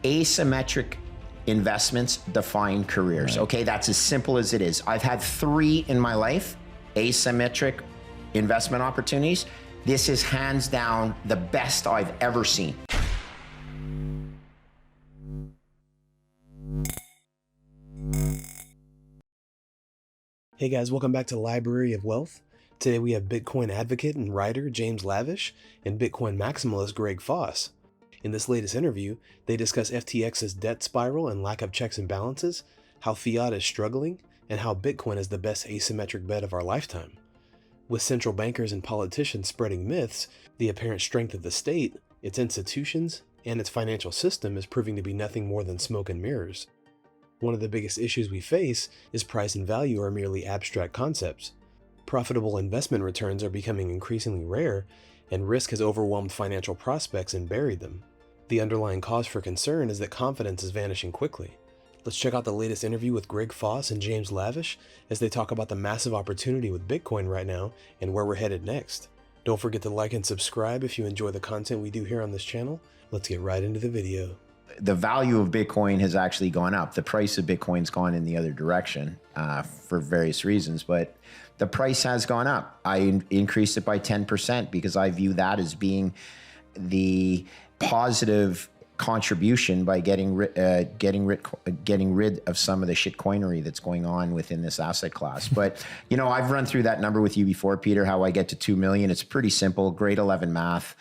Asymmetric investments define careers. Right. Okay, that's as simple as it is. I've had 3 in my life, asymmetric investment opportunities. This is hands down the best I've ever seen. Hey guys, welcome back to Library of Wealth. Today we have Bitcoin advocate and writer James Lavish and Bitcoin maximalist Greg Foss. In this latest interview, they discuss FTX's debt spiral and lack of checks and balances, how fiat is struggling, and how Bitcoin is the best asymmetric bet of our lifetime. With central bankers and politicians spreading myths, the apparent strength of the state, its institutions, and its financial system is proving to be nothing more than smoke and mirrors. One of the biggest issues we face is price and value are merely abstract concepts. Profitable investment returns are becoming increasingly rare, and risk has overwhelmed financial prospects and buried them. The underlying cause for concern is that confidence is vanishing quickly. Let's check out the latest interview with Greg Foss and James Lavish as they talk about the massive opportunity with Bitcoin right now and where we're headed next. Don't forget to like and subscribe if you enjoy the content we do here on this channel. Let's get right into the video. The value of Bitcoin has actually gone up. The price of Bitcoin's gone in the other direction for various reasons, but the price has gone up. I increased it by 10% because I view that as being the positive contribution by getting rid of some of the shitcoinery that's going on within this asset class. But you know, I've run through that number with you before, Peter, how I get to 2 million. It's pretty simple, grade 11 math.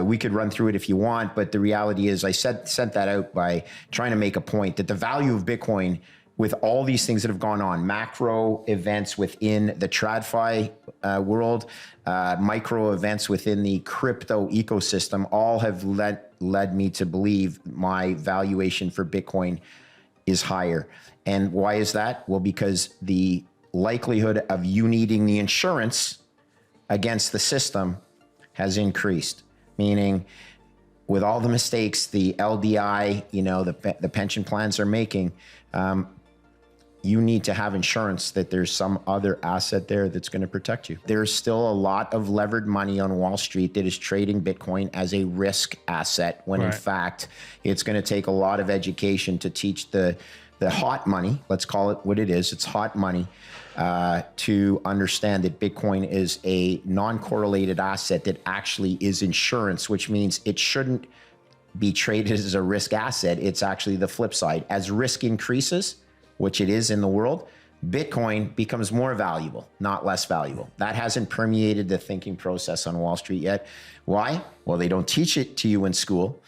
We could run through it if you want, but the reality is I sent that out by trying to make a point that the value of Bitcoin, with all these things that have gone on, macro events within the TradFi world, micro events within the crypto ecosystem, all have led me to believe my valuation for Bitcoin is higher. And why is that? Well, because the likelihood of you needing the insurance against the system has increased, meaning with all the mistakes the LDI, you know, the pension plans are making, you need to have insurance that there's some other asset there that's going to protect you. There's still a lot of levered money on Wall Street that is trading Bitcoin as a risk asset, when in fact, it's going to take a lot of education to teach the hot money, let's call it what it is, it's hot money, to understand that Bitcoin is a non-correlated asset that actually is insurance, which means it shouldn't be traded as a risk asset. It's actually the flip side. As risk increases, which it is in the world, Bitcoin becomes more valuable, not less valuable. That hasn't permeated the thinking process on Wall Street yet. Why? Well, they don't teach it to you in school.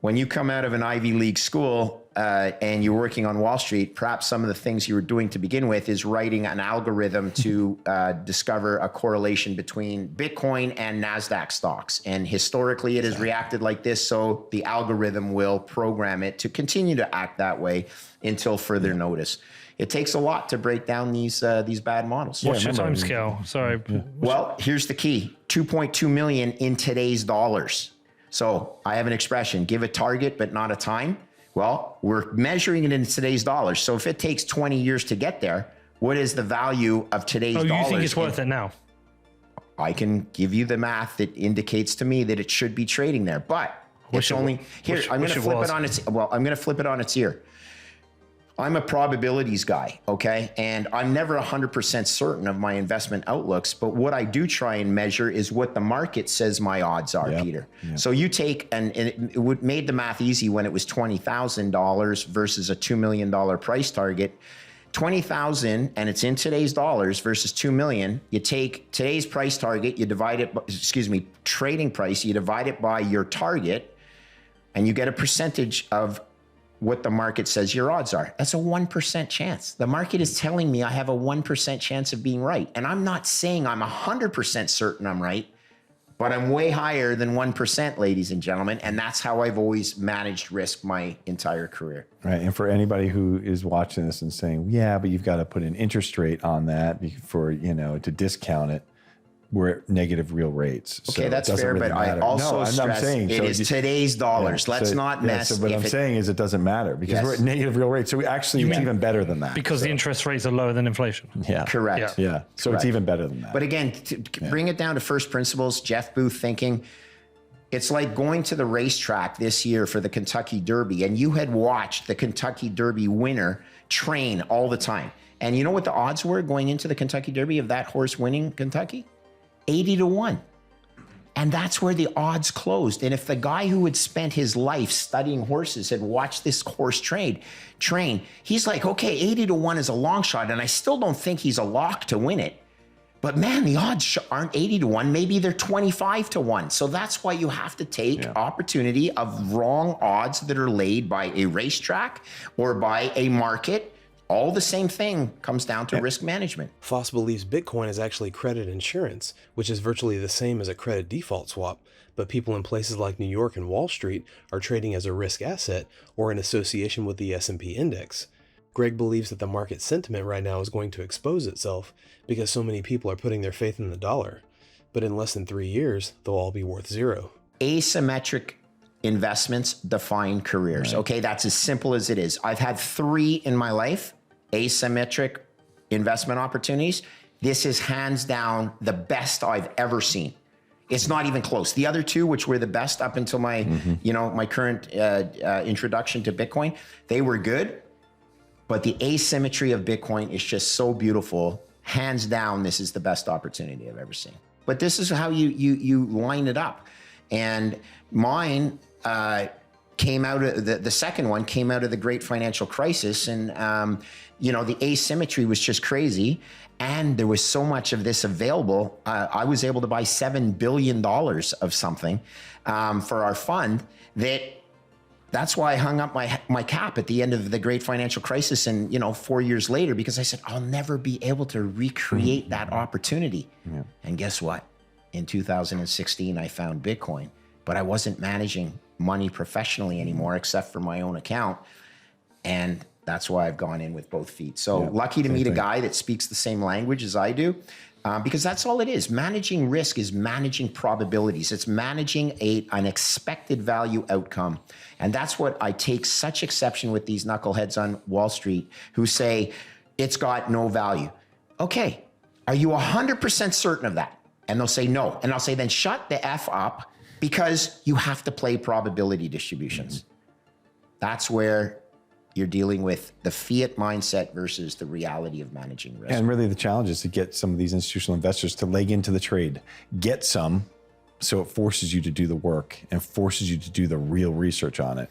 When you come out of an Ivy League school and you're working on Wall Street, perhaps some of the things you were doing to begin with is writing an algorithm to discover a correlation between Bitcoin and NASDAQ stocks. And historically, it has reacted like this, so the algorithm will program it to continue to act that way until further notice. It takes a lot to break down these bad models. What's your time scale? Sorry. Well, here's the key: 2.2 million in today's dollars. So I have an expression: give a target, but not a time. Well, we're measuring it in today's dollars. So if it takes 20 years to get there, what is the value of today's dollars? Oh, you think it's worth it now? I can give you the math that indicates to me that it should be trading there, but it's only here. I'm going to flip it on its. Well, I'm going to flip it on its ear. I'm a probabilities guy, okay? And I'm never 100% certain of my investment outlooks, but what I do try and measure is what the market says my odds are, Peter. So you take, and it made the math easy when it was $20,000 versus a $2 million price target. 20,000, and it's in today's dollars, versus 2 million. You take today's price target, you divide it, trading price, you divide it by your target, and you get a percentage of what the market says your odds are. That's a 1% chance. The market is telling me I have a 1% chance of being right. And I'm not saying I'm 100% certain I'm right, but I'm way higher than 1%, ladies and gentlemen. And that's how I've always managed risk my entire career. Right. And for anybody who is watching this and saying, yeah, but you've got to put an interest rate on that for, you know, to discount it, we're at negative real rates. Okay, so that's fair, but I also stress saying, it is today's dollars. Let's not mess. So what I'm saying is it doesn't matter because we're at negative real rates. So we actually, it's even better than that. Because the interest rates are lower than inflation. Yeah. Correct. Yeah. So it's even better than that. But again, to bring it down to first principles, Jeff Booth thinking, It's like going to the racetrack this year for the Kentucky Derby, and you had watched the Kentucky Derby winner train all the time. And you know what the odds were going into the Kentucky Derby of that horse winning Kentucky? 80-1. And that's where the odds closed. And if the guy who had spent his life studying horses had watched this horse train, he's like, okay, 80-1 is a long shot, and I still don't think he's a lock to win it. But man, the odds aren't 80-1. Maybe they're 25-1. So that's why you have to take opportunity of wrong odds that are laid by a racetrack or by a market. All the same thing comes down to risk management. Foss believes Bitcoin is actually credit insurance, which is virtually the same as a credit default swap, but people in places like New York and Wall Street are trading as a risk asset or in association with the S&P index. Greg believes that the market sentiment right now is going to expose itself because so many people are putting their faith in the dollar. But in less than 3 years, they'll all be worth zero. Asymmetric investments define careers. Right. Okay, that's as simple as it is. I've had 3 in my life, asymmetric investment opportunities. This is hands down the best I've ever seen. It's not even close. The other 2, which were the best up until my, my current introduction to Bitcoin, they were good. But the asymmetry of Bitcoin is just so beautiful. Hands down, this is the best opportunity I've ever seen. But this is how you line it up. And mine came out of the second one came out of the great financial crisis. And, the asymmetry was just crazy. And there was so much of this available. I was able to buy $7 billion of something for our fund that's why I hung up my cap at the end of the great financial crisis and, 4 years later, because I said, I'll never be able to recreate that opportunity. Yeah. And guess what? In 2016, I found Bitcoin, but I wasn't managing money professionally anymore, except for my own account. And that's why I've gone in with both feet. So lucky to meet a guy that speaks the same language as I do. Because that's all it is. Managing risk is managing probabilities. It's managing an expected value outcome. And that's what I take such exception with these knuckleheads on Wall Street who say, it's got no value. Okay, are you 100% certain of that? And they'll say no. And I'll say, then shut the F up, because you have to play probability distributions. That's where you're dealing with the fiat mindset versus the reality of managing risk. And really the challenge is to get some of these institutional investors to leg into the trade, get some, so it forces you to do the work and forces you to do the real research on it.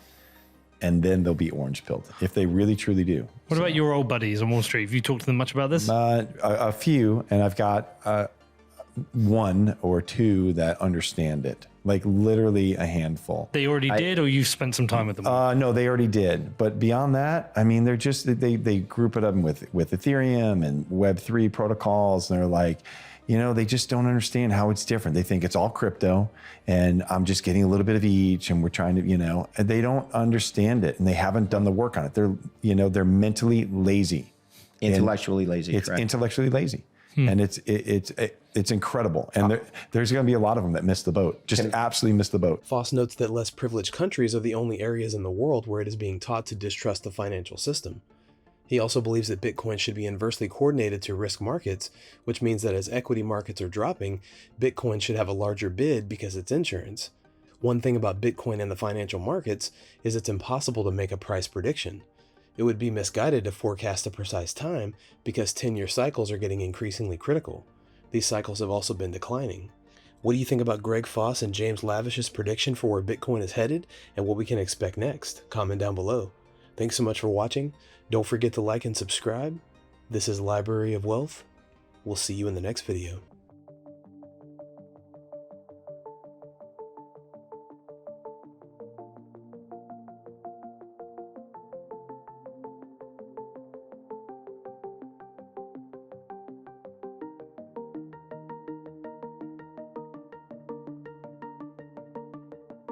And then they'll be orange pilled if they really truly do. What about your old buddies on Wall Street? Have you talked to them much about this? A few, and I've got 1 or 2 that understand it. Like literally a handful. They already did, or you spent some time with them? No, they already did. But beyond that, I mean, they're just, they group it up with Ethereum and Web3 protocols. And they're like, they just don't understand how it's different. They think it's all crypto and I'm just getting a little bit of each and we're trying to, and they don't understand it and they haven't done the work on it. They're mentally lazy. Intellectually lazy. It's correct. Intellectually lazy. And it's incredible. And there's going to be a lot of them that miss the boat, just absolutely miss the boat. Foss notes that less privileged countries are the only areas in the world where it is being taught to distrust the financial system. He also believes that Bitcoin should be inversely coordinated to risk markets, which means that as equity markets are dropping, Bitcoin should have a larger bid because it's insurance. One thing about Bitcoin and the financial markets is it's impossible to make a price prediction. It would be misguided to forecast a precise time because 10-year cycles are getting increasingly critical. These cycles have also been declining. What do you think about Greg Foss and James Lavish's prediction for where Bitcoin is headed and what we can expect next? Comment down below. Thanks so much for watching. Don't forget to like and subscribe. This is Library of Wealth. We'll see you in the next video.